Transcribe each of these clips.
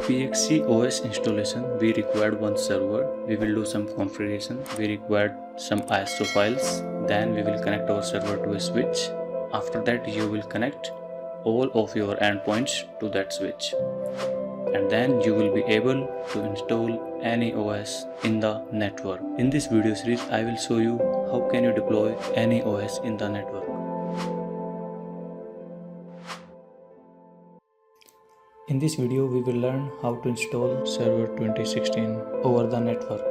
PXE OS installation, we required one server. We will do some configuration. We required some ISO files. Then we will connect our server to a switch. After that, you will connect all of your endpoints to that switch. And then you will be able to install any OS in the network. In this video series, I will show you how can you deploy any OS in the network. In this video, we will learn how to install Server 2016 over the network.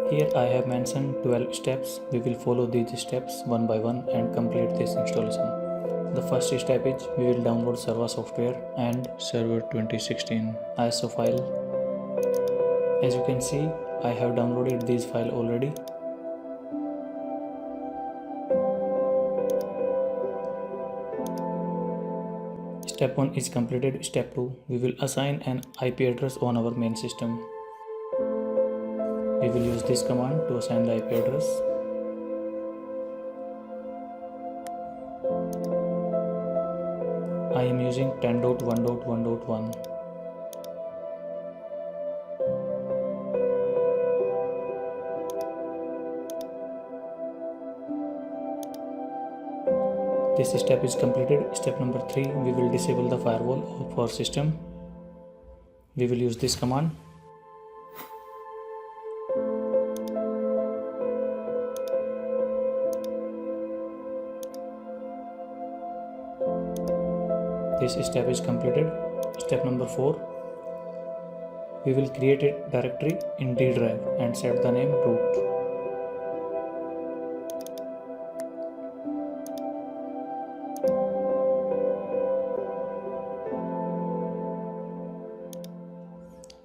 Here I have mentioned 12 steps. We will follow these steps one by one and complete this installation. The first step is we will download Server software and Server 2016 ISO file. As you can see, I have downloaded this file already. Step 1 is completed. Step 2, we will assign an IP address on our main system. We will use this command to assign the IP address. I am using 10.1.1.1. This step is completed. Step number 3, we will disable the firewall of our system. We will use this command. This step is completed. Step number 4, we will create a directory in D drive and set the name root.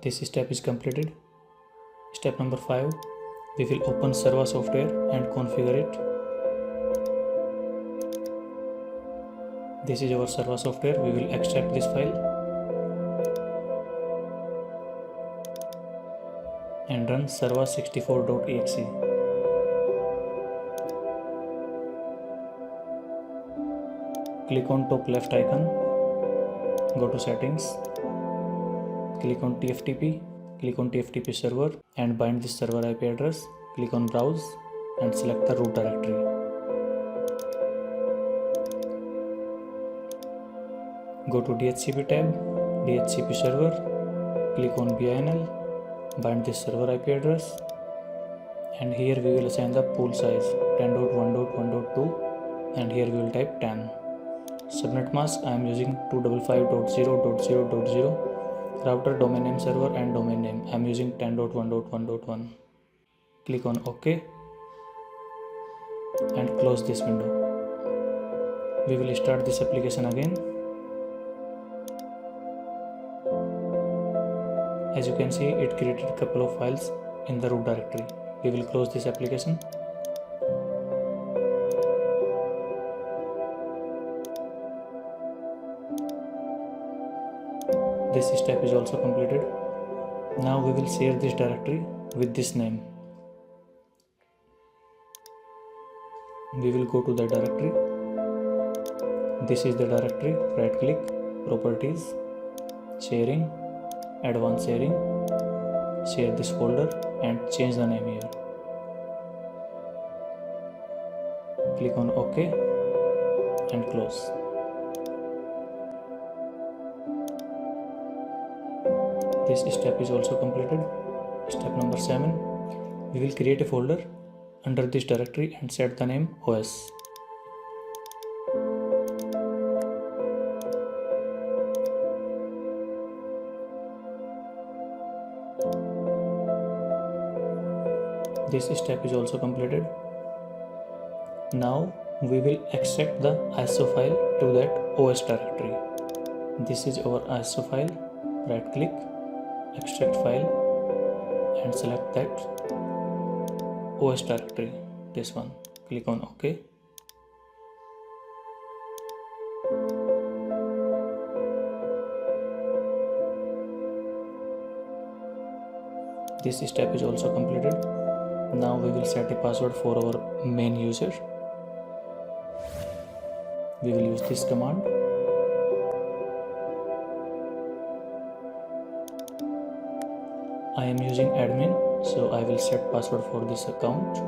This step is completed. Step number 5, we will open Server software and configure it. This is our Server software. We will extract this file and run server64.exe. Click on top left icon, go to settings, click on TFTP, click on TFTP server and bind this server IP address. Click on browse and select the root directory. Go to DHCP tab, DHCP server, click on BINL, bind this server IP address, and here we will assign the pool size 10.1.1.2 and here we will type 10. Subnet mask I am using 255.0.0.0. Router domain name server and domain name I am using 10.1.1.1. Click on OK and close this window. We will start this application again. As you can see, it created a couple of files in the root directory. We will close this application. This step is also completed. Now we will share this directory with this name. We will go to the directory. This is the directory. Right click, properties, sharing, advanced sharing, share this folder and change the name here. Click on OK and close. This step is also completed. Step number 7, we will create a folder under this directory and set the name OS. This step is also completed. Now we will extract the ISO file to that OS directory. This is our ISO file. Right click, extract file and select that OS directory, this one. Click on OK. This step is also completed. Now we will set a password for our main user. We will use this command. I am using admin, so I will set password for this account.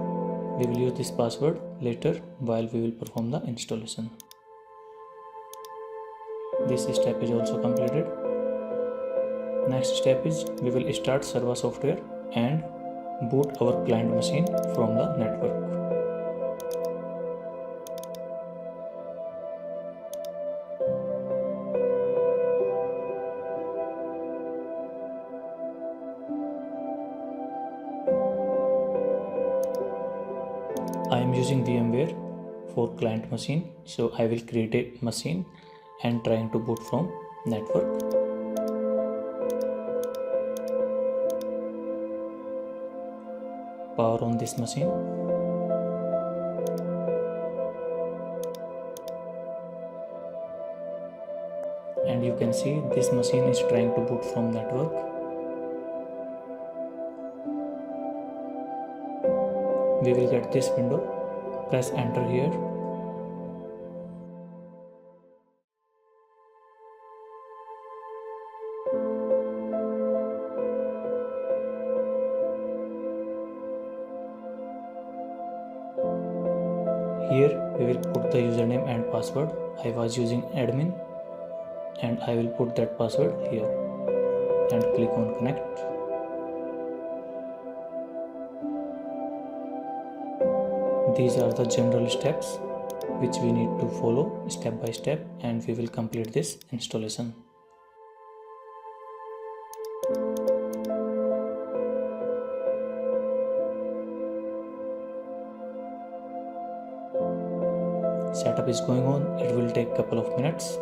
We will use this password later while we will perform the installation. This step is also completed. Next step is we will start server software and boot our client machine from the network. I am using VMware for client machine, so I will create a machine and trying to boot from network. Power on this machine. And you can see this machine is trying to boot from network. We will get this window. Press enter here. Here we will put the username and password. I was using admin and I will put that password here and click on connect. These are the general steps which we need to follow step by step, and we will complete this installation. Setup is going on. It will take a couple of minutes.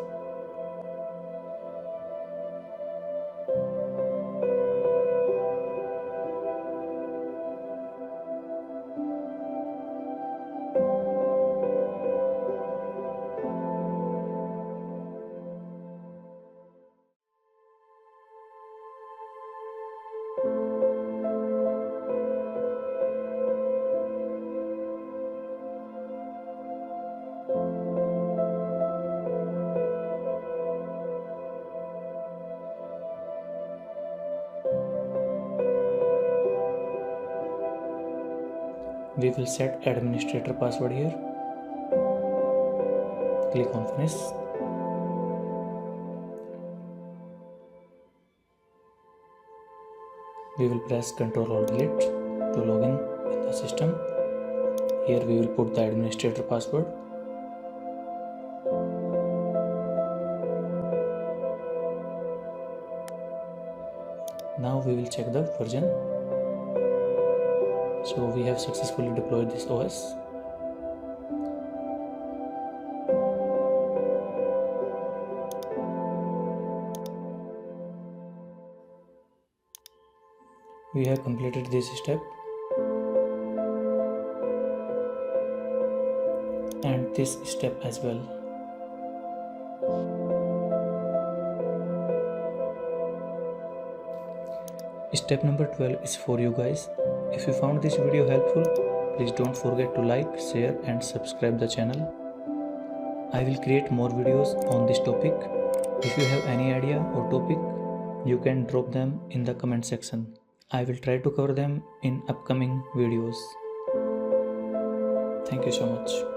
We will set administrator password here. Click on finish. We will press Ctrl or Delete to log in the system. Here we will put the administrator password. Now we will check the version. So we have successfully deployed this OS. We have completed this step and this step as well. Step number 12 is for you guys. If you found this video helpful, please don't forget to like, share and subscribe the channel. I will create more videos on this topic. If you have any idea or topic, you can drop them in the comment section. I will try to cover them in upcoming videos. Thank you so much.